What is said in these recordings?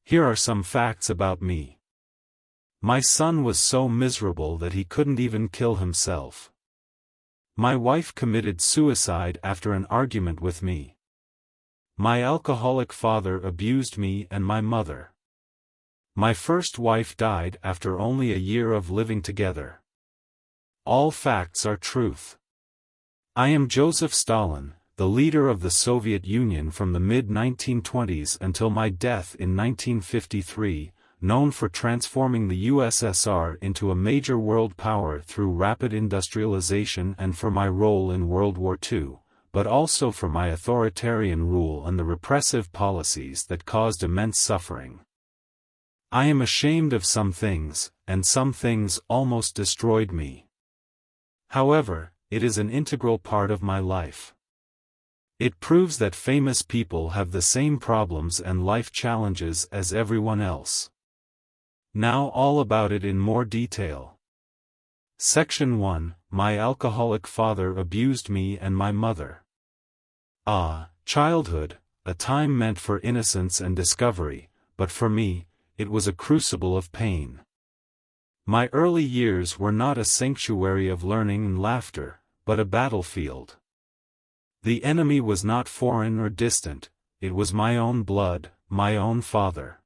Here are some facts about me. My son was so miserable that he couldn't even kill himself. My wife committed suicide after an argument with me. My alcoholic father abused me and my mother. My first wife died after only a year of living together. All facts are truth. I am Joseph Stalin, the leader of the Soviet Union from the mid-1920s until my death in 1953, known for transforming the USSR into a major world power through rapid industrialization and for my role in World War II, but also for my authoritarian rule and the repressive policies that caused immense suffering. I am ashamed of some things, and some things almost destroyed me. However, it is an integral part of my life. It proves that famous people have the same problems and life challenges as everyone else. Now all about it in more detail. Section 1. My alcoholic father abused me and my mother. Childhood, a time meant for innocence and discovery, but for me, it was a crucible of pain. My early years were not a sanctuary of learning and laughter, but a battlefield. The enemy was not foreign or distant, it was my own blood, my own father.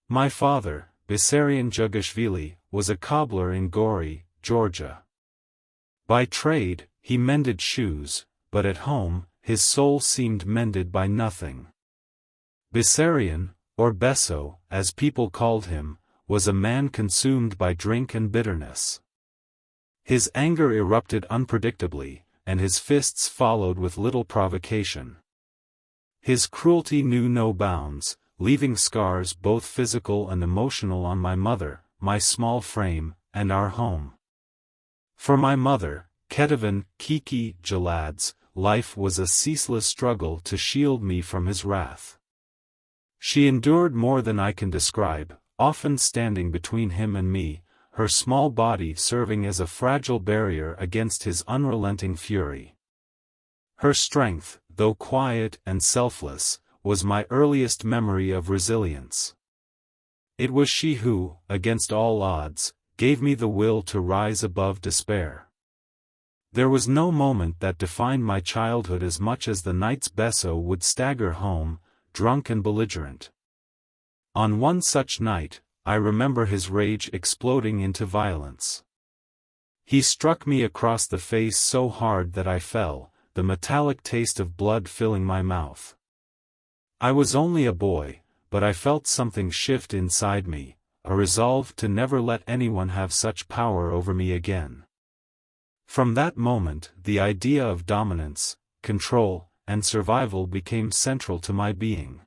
My father, Vissarion Jugashvili, was a cobbler in Gori, Georgia. By trade, he mended shoes, but at home, his soul seemed mended by nothing. Vissarion, or Besso, as people called him, was a man consumed by drink and bitterness. His anger erupted unpredictably, and his fists followed with little provocation. His cruelty knew no bounds, leaving scars both physical and emotional on my mother, my small frame, and our home. For my mother, Ketavan Kiki Jalad's, life was a ceaseless struggle to shield me from his wrath. She endured more than I can describe, often standing between him and me, her small body serving as a fragile barrier against his unrelenting fury. Her strength, though quiet and selfless, was my earliest memory of resilience. It was she who, against all odds, gave me the will to rise above despair. There was no moment that defined my childhood as much as the nights Besso would stagger home, drunk and belligerent. On one such night, I remember his rage exploding into violence. He struck me across the face so hard that I fell, the metallic taste of blood filling my mouth. I was only a boy, but I felt something shift inside me, a resolve to never let anyone have such power over me again. From that moment, the idea of dominance, control, and survival became central to my being.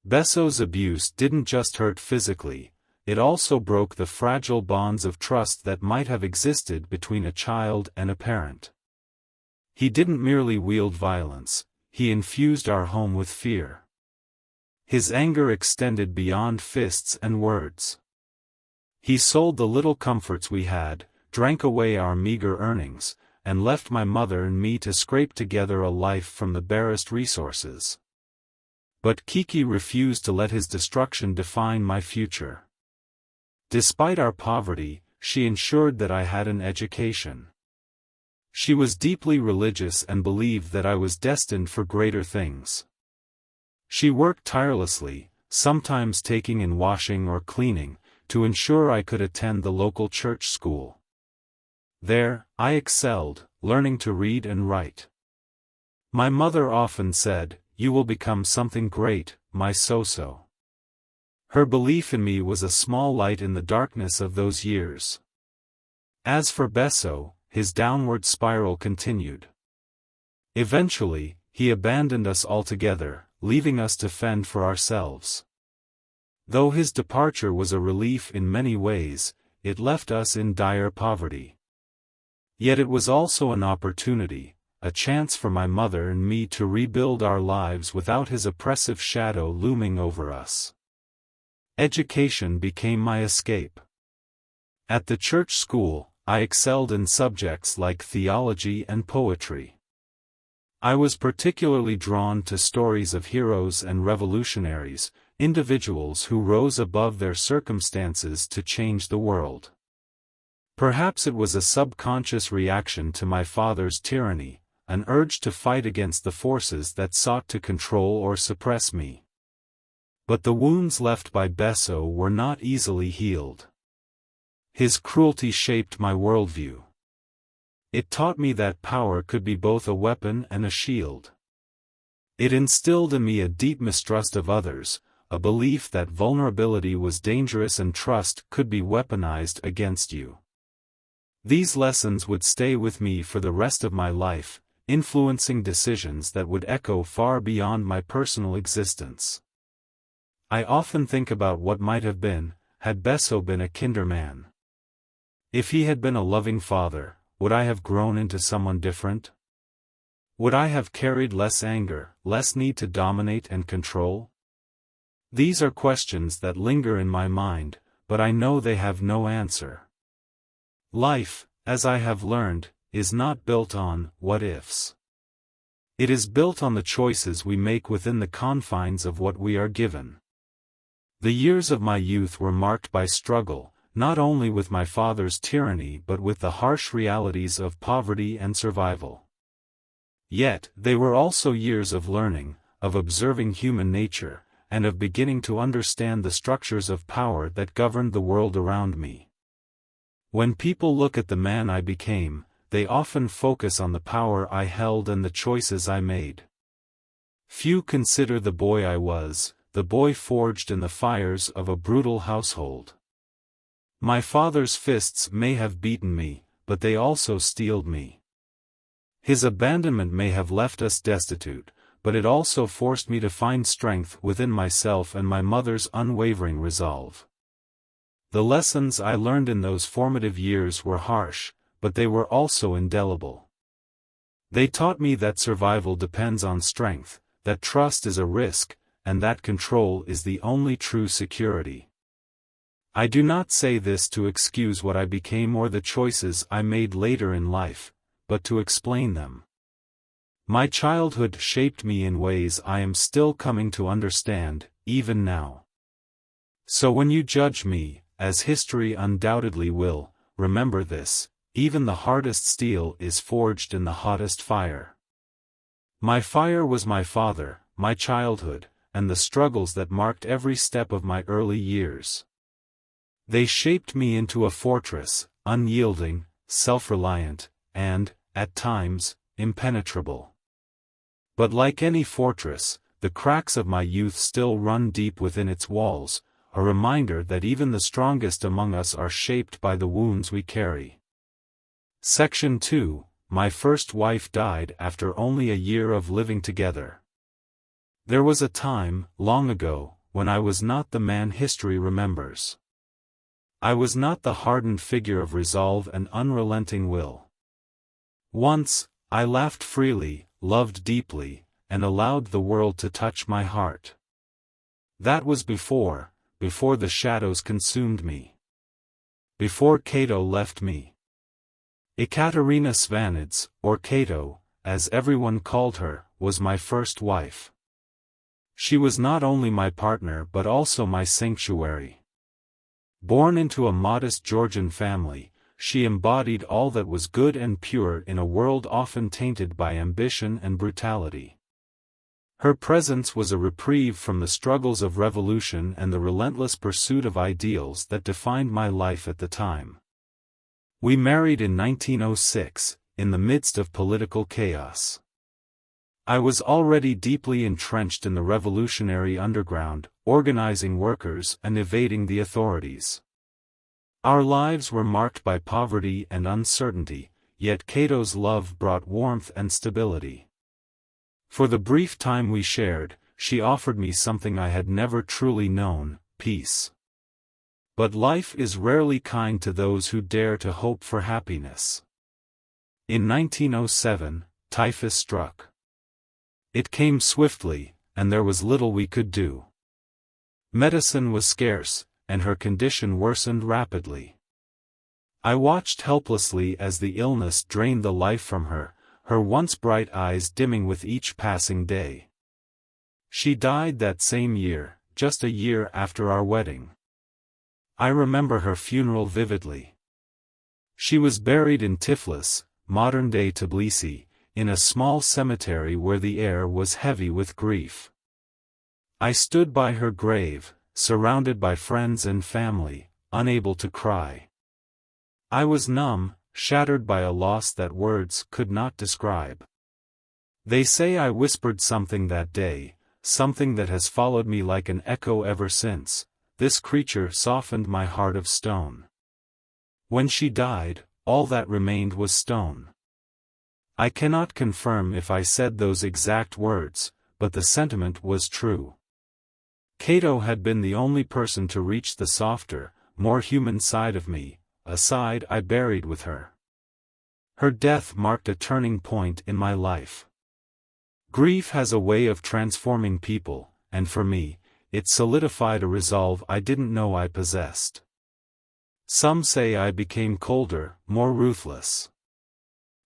Besso's abuse didn't just hurt physically, it also broke the fragile bonds of trust that might have existed between a child and a parent. He didn't merely wield violence, he infused our home with fear. His anger extended beyond fists and words. He sold the little comforts we had, drank away our meager earnings, and left my mother and me to scrape together a life from the barest resources. But Kiki refused to let his destruction define my future. Despite our poverty, she ensured that I had an education. She was deeply religious and believed that I was destined for greater things. She worked tirelessly, sometimes taking in washing or cleaning, to ensure I could attend the local church school. There, I excelled, learning to read and write. My mother often said, "You will become something great, my so-so." Her belief in me was a small light in the darkness of those years. As for Besso, his downward spiral continued. Eventually, he abandoned us altogether, leaving us to fend for ourselves. Though his departure was a relief in many ways, it left us in dire poverty. Yet it was also an opportunity, a chance for my mother and me to rebuild our lives without his oppressive shadow looming over us. Education became my escape. At the church school, I excelled in subjects like theology and poetry. I was particularly drawn to stories of heroes and revolutionaries, individuals who rose above their circumstances to change the world. Perhaps it was a subconscious reaction to my father's tyranny, an urge to fight against the forces that sought to control or suppress me. But the wounds left by Besso were not easily healed. His cruelty shaped my worldview. It taught me that power could be both a weapon and a shield. It instilled in me a deep mistrust of others, a belief that vulnerability was dangerous and trust could be weaponized against you. These lessons would stay with me for the rest of my life, influencing decisions that would echo far beyond my personal existence. I often think about what might have been, had Besso been a kinder man. If he had been a loving father, would I have grown into someone different? Would I have carried less anger, less need to dominate and control? These are questions that linger in my mind, but I know they have no answer. Life, as I have learned, is not built on what-ifs. It is built on the choices we make within the confines of what we are given. The years of my youth were marked by struggle, not only with my father's tyranny but with the harsh realities of poverty and survival. Yet, they were also years of learning, of observing human nature, and of beginning to understand the structures of power that governed the world around me. When people look at the man I became, they often focus on the power I held and the choices I made. Few consider the boy I was, the boy forged in the fires of a brutal household. My father's fists may have beaten me, but they also steeled me. His abandonment may have left us destitute, but it also forced me to find strength within myself and my mother's unwavering resolve. The lessons I learned in those formative years were harsh, but they were also indelible. They taught me that survival depends on strength, that trust is a risk, and that control is the only true security. I do not say this to excuse what I became or the choices I made later in life, but to explain them. My childhood shaped me in ways I am still coming to understand, even now. So when you judge me, as history undoubtedly will, remember this: even the hardest steel is forged in the hottest fire. My fire was my father, my childhood, and the struggles that marked every step of my early years. They shaped me into a fortress, unyielding, self-reliant, and, at times, impenetrable. But like any fortress, the cracks of my youth still run deep within its walls, a reminder that even the strongest among us are shaped by the wounds we carry. Section 2. My first wife died after only a year of living together. There was a time, long ago, when I was not the man history remembers. I was not the hardened figure of resolve and unrelenting will. Once, I laughed freely, loved deeply, and allowed the world to touch my heart. That was before the shadows consumed me. Before Cato left me. Ekaterina Svanidze, or Cato, as everyone called her, was my first wife. She was not only my partner but also my sanctuary. Born into a modest Georgian family, she embodied all that was good and pure in a world often tainted by ambition and brutality. Her presence was a reprieve from the struggles of revolution and the relentless pursuit of ideals that defined my life at the time. We married in 1906, in the midst of political chaos. I was already deeply entrenched in the revolutionary underground, organizing workers and evading the authorities. Our lives were marked by poverty and uncertainty, yet Cato's love brought warmth and stability. For the brief time we shared, she offered me something I had never truly known: peace. But life is rarely kind to those who dare to hope for happiness. In 1907, typhus struck. It came swiftly, and there was little we could do. Medicine was scarce, and her condition worsened rapidly. I watched helplessly as the illness drained the life from her, her once bright eyes dimming with each passing day. She died that same year, just a year after our wedding. I remember her funeral vividly. She was buried in Tiflis, modern-day Tbilisi, in a small cemetery where the air was heavy with grief. I stood by her grave, surrounded by friends and family, unable to cry. I was numb, shattered by a loss that words could not describe. They say I whispered something that day, something that has followed me like an echo ever since. This creature softened my heart of stone. When she died, all that remained was stone. I cannot confirm if I said those exact words, but the sentiment was true. Cato had been the only person to reach the softer, more human side of me, a side I buried with her. Her death marked a turning point in my life. Grief has a way of transforming people, and for me, it solidified a resolve I didn't know I possessed. Some say I became colder, more ruthless.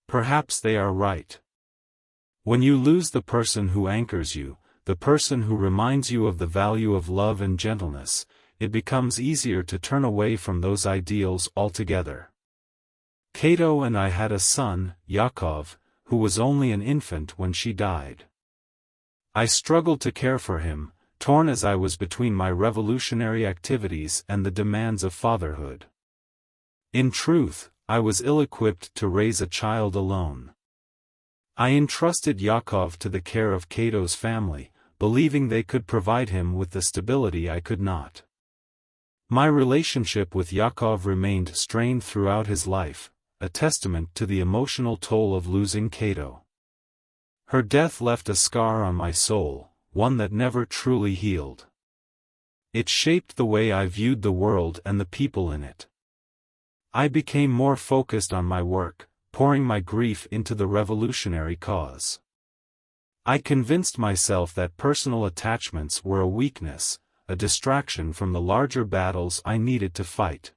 Perhaps they are right. When you lose the person who anchors you, the person who reminds you of the value of love and gentleness, it becomes easier to turn away from those ideals altogether. Cato and I had a son, Yakov, who was only an infant when she died. I struggled to care for him, torn as I was between my revolutionary activities and the demands of fatherhood. In truth, I was ill-equipped to raise a child alone. I entrusted Yakov to the care of Cato's family, believing they could provide him with the stability I could not. My relationship with Yakov remained strained throughout his life, a testament to the emotional toll of losing Cato. Her death left a scar on my soul, one that never truly healed. It shaped the way I viewed the world and the people in it. I became more focused on my work, pouring my grief into the revolutionary cause. I convinced myself that personal attachments were a weakness, a distraction from the larger battles I needed to fight.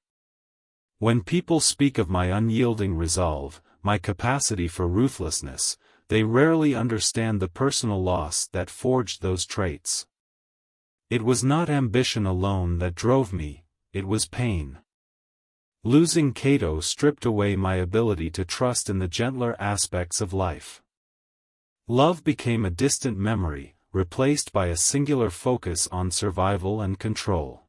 When people speak of my unyielding resolve, my capacity for ruthlessness, they rarely understand the personal loss that forged those traits. It was not ambition alone that drove me, it was pain. Losing Cato stripped away my ability to trust in the gentler aspects of life. Love became a distant memory, replaced by a singular focus on survival and control.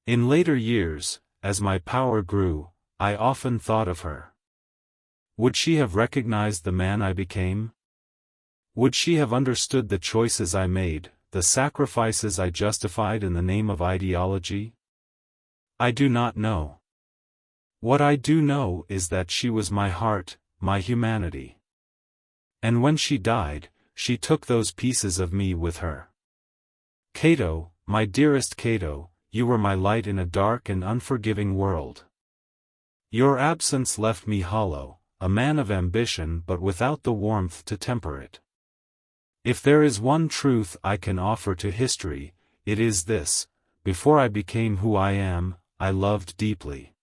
In later years, as my power grew, I often thought of her. Would she have recognized the man I became? Would she have understood the choices I made, the sacrifices I justified in the name of ideology? I do not know. What I do know is that she was my heart, my humanity. And when she died, she took those pieces of me with her. Cato, my dearest Cato, you were my light in a dark and unforgiving world. Your absence left me hollow, a man of ambition but without the warmth to temper it. If there is one truth I can offer to history, it is this: before I became who I am, I loved deeply.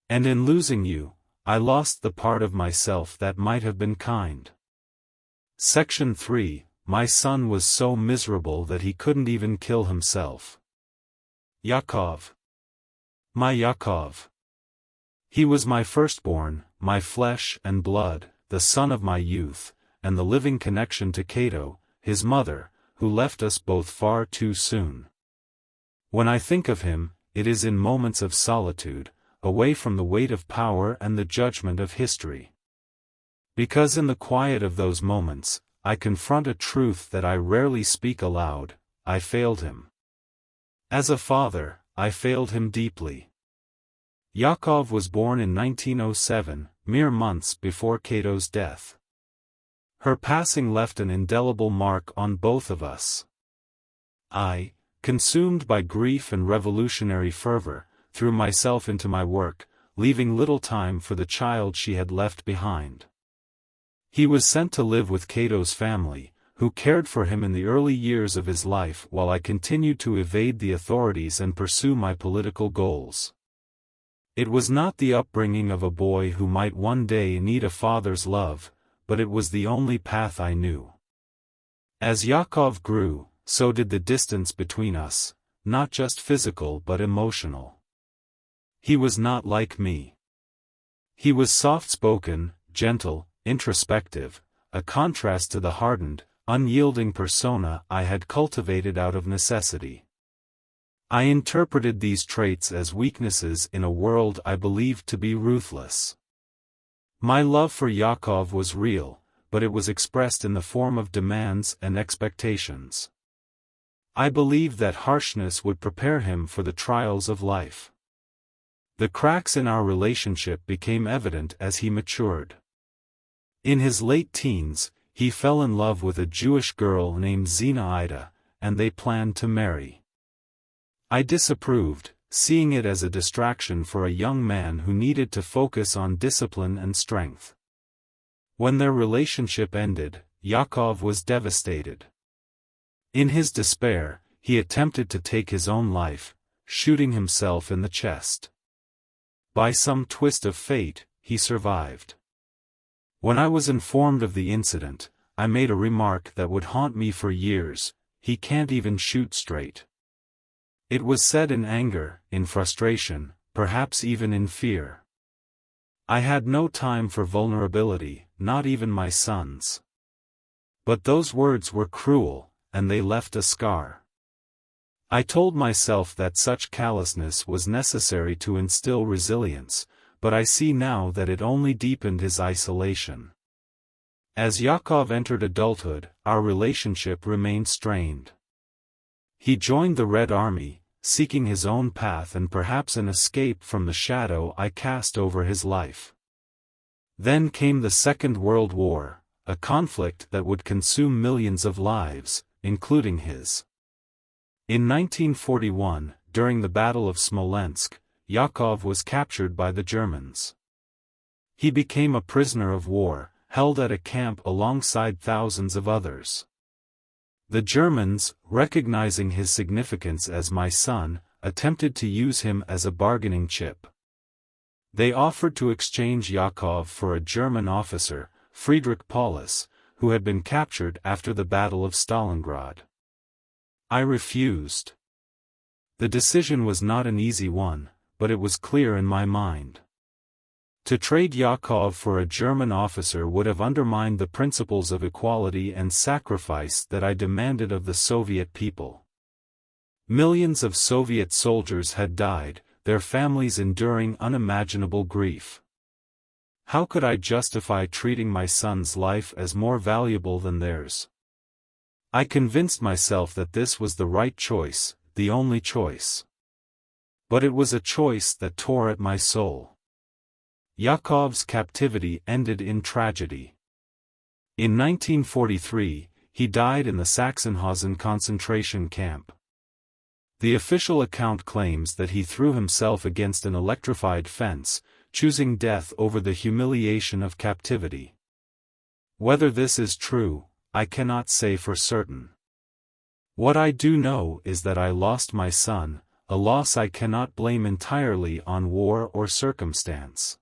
And in losing you, I lost the part of myself that might have been kind. Section 3, my son was so miserable that he couldn't even kill himself. Yakov. My Yakov. He was my firstborn, my flesh and blood, the son of my youth, and the living connection to Cato, his mother, who left us both far too soon. When I think of him, it is in moments of solitude, away from the weight of power and the judgment of history. Because in the quiet of those moments, I confront a truth that I rarely speak aloud: I failed him. As a father, I failed him deeply. Yakov was born in 1907, mere months before Cato's death. Her passing left an indelible mark on both of us. I, consumed by grief and revolutionary fervor, threw myself into my work, leaving little time for the child she had left behind. He was sent to live with Cato's family, who cared for him in the early years of his life while I continued to evade the authorities and pursue my political goals. It was not the upbringing of a boy who might one day need a father's love, but it was the only path I knew. As Yakov grew, so did the distance between us, not just physical but emotional. He was not like me. He was soft-spoken, gentle, introspective, a contrast to the hardened, unyielding persona I had cultivated out of necessity. I interpreted these traits as weaknesses in a world I believed to be ruthless. My love for Yakov was real, but it was expressed in the form of demands and expectations. I believed that harshness would prepare him for the trials of life. The cracks in our relationship became evident as he matured. In his late teens, he fell in love with a Jewish girl named Zinaida, and they planned to marry. I disapproved, seeing it as a distraction for a young man who needed to focus on discipline and strength. When their relationship ended, Yakov was devastated. In his despair, he attempted to take his own life, shooting himself in the chest. By some twist of fate, he survived. When I was informed of the incident, I made a remark that would haunt me for years: "He can't even shoot straight." It was said in anger, in frustration, perhaps even in fear. I had no time for vulnerability, not even my son's. But those words were cruel, and they left a scar. I told myself that such callousness was necessary to instill resilience, but I see now that it only deepened his isolation. As Yakov entered adulthood, our relationship remained strained. He joined the Red Army, seeking his own path and perhaps an escape from the shadow I cast over his life. Then came the Second World War, a conflict that would consume millions of lives, including his. In 1941, during the Battle of Smolensk, Yakov was captured by the Germans. He became a prisoner of war, held at a camp alongside thousands of others. The Germans, recognizing his significance as my son, attempted to use him as a bargaining chip. They offered to exchange Yakov for a German officer, Friedrich Paulus, who had been captured after the Battle of Stalingrad. I refused. The decision was not an easy one, but it was clear in my mind. To trade Yakov for a German officer would have undermined the principles of equality and sacrifice that I demanded of the Soviet people. Millions of Soviet soldiers had died, their families enduring unimaginable grief. How could I justify treating my son's life as more valuable than theirs? I convinced myself that this was the right choice, the only choice. But it was a choice that tore at my soul. Yakov's captivity ended in tragedy. In 1943, he died in the Sachsenhausen concentration camp. The official account claims that he threw himself against an electrified fence, choosing death over the humiliation of captivity. Whether this is true, I cannot say for certain. What I do know is that I lost my son, a loss I cannot blame entirely on war or circumstance.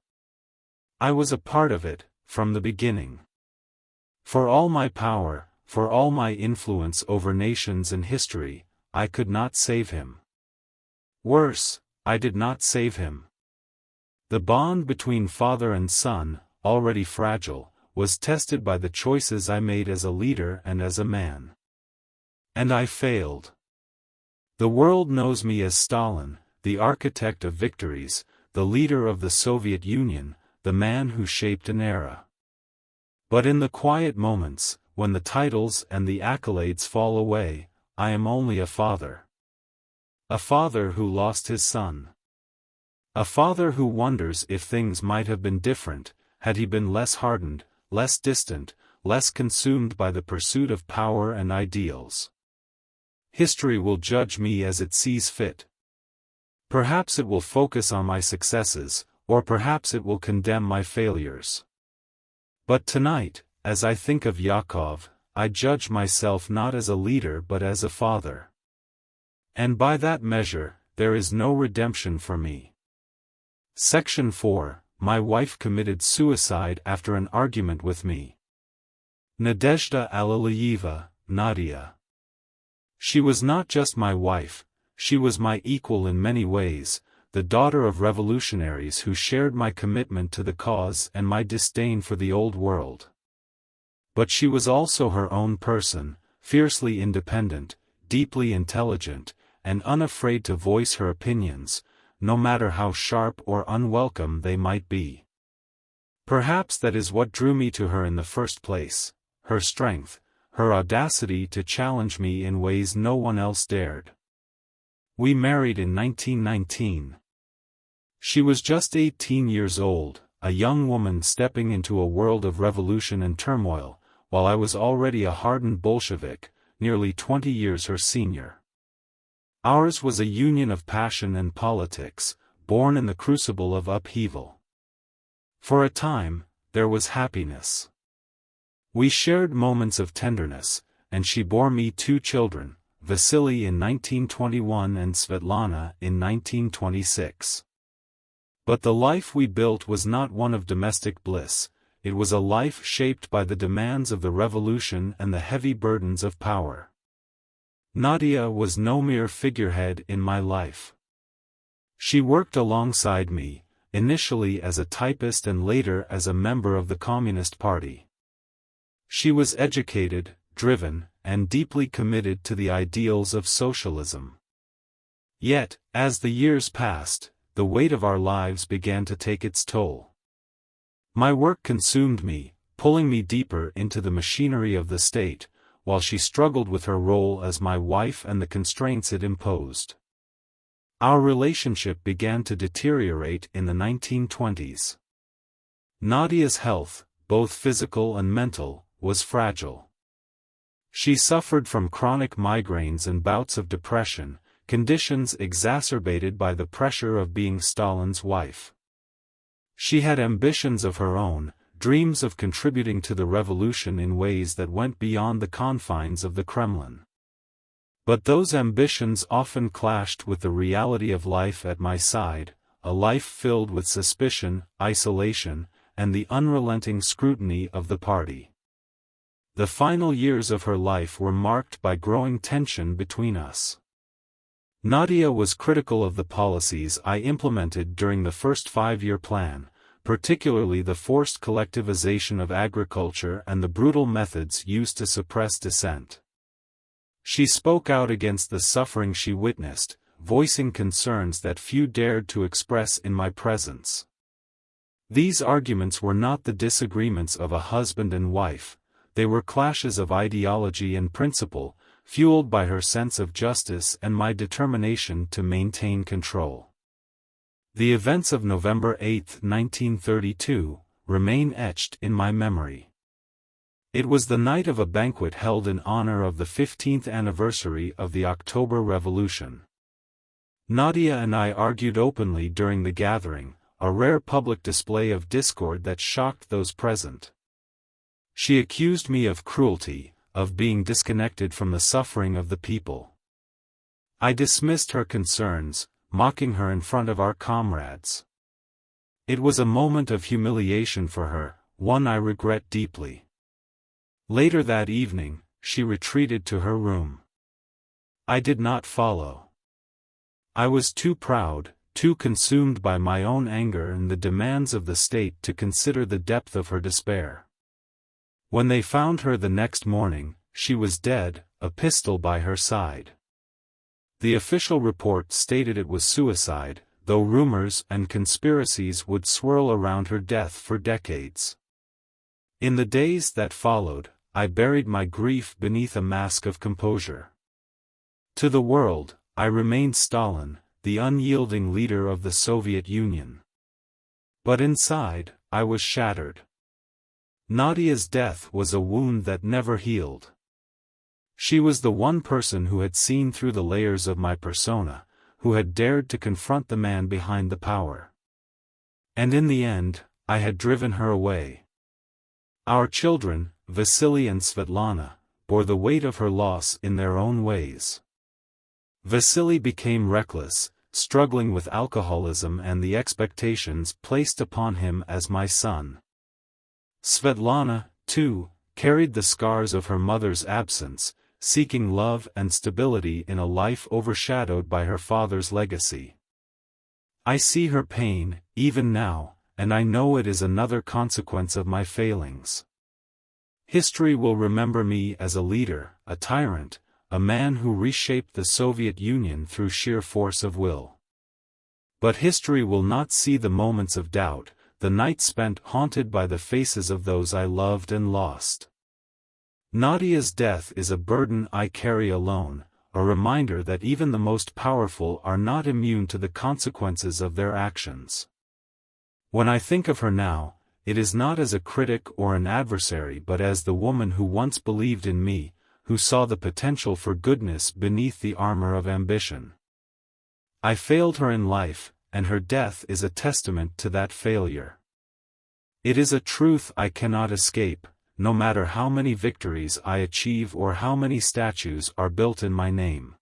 I was a part of it, from the beginning. For all my power, for all my influence over nations and history, I could not save him. Worse, I did not save him. The bond between father and son, already fragile, was tested by the choices I made as a leader and as a man. And I failed. The world knows me as Stalin, the architect of victories, the leader of the Soviet Union, the man who shaped an era. But in the quiet moments, when the titles and the accolades fall away, I am only a father. A father who lost his son. A father who wonders if things might have been different, had he been less hardened, less distant, less consumed by the pursuit of power and ideals. History will judge me as it sees fit. Perhaps it will focus on my successes, or perhaps it will condemn my failures. But tonight, as I think of Yakov, I judge myself not as a leader but as a father. And by that measure, there is no redemption for me. Section 4. My wife committed suicide after an argument with me. Nadezhda Aliliyeva, Nadia. She was not just my wife, she was my equal in many ways, the daughter of revolutionaries who shared my commitment to the cause and my disdain for the old world. But she was also her own person, fiercely independent, deeply intelligent, and unafraid to voice her opinions, no matter how sharp or unwelcome they might be. Perhaps that is what drew me to her in the first place, her strength, her audacity to challenge me in ways no one else dared. We married in 1919. She was just 18 years old, a young woman stepping into a world of revolution and turmoil, while I was already a hardened Bolshevik, nearly 20 years her senior. Ours was a union of passion and politics, born in the crucible of upheaval. For a time, there was happiness. We shared moments of tenderness, and she bore me 2 children, Vasily in 1921 and Svetlana in 1926. But the life we built was not one of domestic bliss, it was a life shaped by the demands of the revolution and the heavy burdens of power. Nadia was no mere figurehead in my life. She worked alongside me, initially as a typist and later as a member of the Communist Party. She was educated, driven, and deeply committed to the ideals of socialism. Yet, as the years passed, the weight of our lives began to take its toll. My work consumed me, pulling me deeper into the machinery of the state, while she struggled with her role as my wife and the constraints it imposed. Our relationship began to deteriorate in the 1920s. Nadia's health, both physical and mental, was fragile. She suffered from chronic migraines and bouts of depression, conditions exacerbated by the pressure of being Stalin's wife. She had ambitions of her own, dreams of contributing to the revolution in ways that went beyond the confines of the Kremlin. But those ambitions often clashed with the reality of life at my side, a life filled with suspicion, isolation, and the unrelenting scrutiny of the party. The final years of her life were marked by growing tension between us. Nadia was critical of the policies I implemented during the first 5-year plan, particularly the forced collectivization of agriculture and the brutal methods used to suppress dissent. She spoke out against the suffering she witnessed, voicing concerns that few dared to express in my presence. These arguments were not the disagreements of a husband and wife, they were clashes of ideology and principle, fueled by her sense of justice and my determination to maintain control. The events of November 8, 1932, remain etched in my memory. It was the night of a banquet held in honor of the 15th anniversary of the October Revolution. Nadia and I argued openly during the gathering, a rare public display of discord that shocked those present. She accused me of cruelty, of being disconnected from the suffering of the people. I dismissed her concerns, mocking her in front of our comrades. It was a moment of humiliation for her, one I regret deeply. Later that evening, she retreated to her room. I did not follow. I was too proud, too consumed by my own anger and the demands of the state to consider the depth of her despair. When they found her the next morning, she was dead, a pistol by her side. The official report stated it was suicide, though rumors and conspiracies would swirl around her death for decades. In the days that followed, I buried my grief beneath a mask of composure. To the world, I remained Stalin, the unyielding leader of the Soviet Union. But inside, I was shattered. Nadia's death was a wound that never healed. She was the one person who had seen through the layers of my persona, who had dared to confront the man behind the power. And in the end, I had driven her away. Our children, Vasily and Svetlana, bore the weight of her loss in their own ways. Vasily became reckless, struggling with alcoholism and the expectations placed upon him as my son. Svetlana, too, carried the scars of her mother's absence, seeking love and stability in a life overshadowed by her father's legacy. I see her pain, even now, and I know it is another consequence of my failings. History will remember me as a leader, a tyrant, a man who reshaped the Soviet Union through sheer force of will. But history will not see the moments of doubt, the nights spent haunted by the faces of those I loved and lost. Nadia's death is a burden I carry alone, a reminder that even the most powerful are not immune to the consequences of their actions. When I think of her now, it is not as a critic or an adversary but as the woman who once believed in me, who saw the potential for goodness beneath the armor of ambition. I failed her in life, and her death is a testament to that failure. It is a truth I cannot escape, no matter how many victories I achieve or how many statues are built in my name.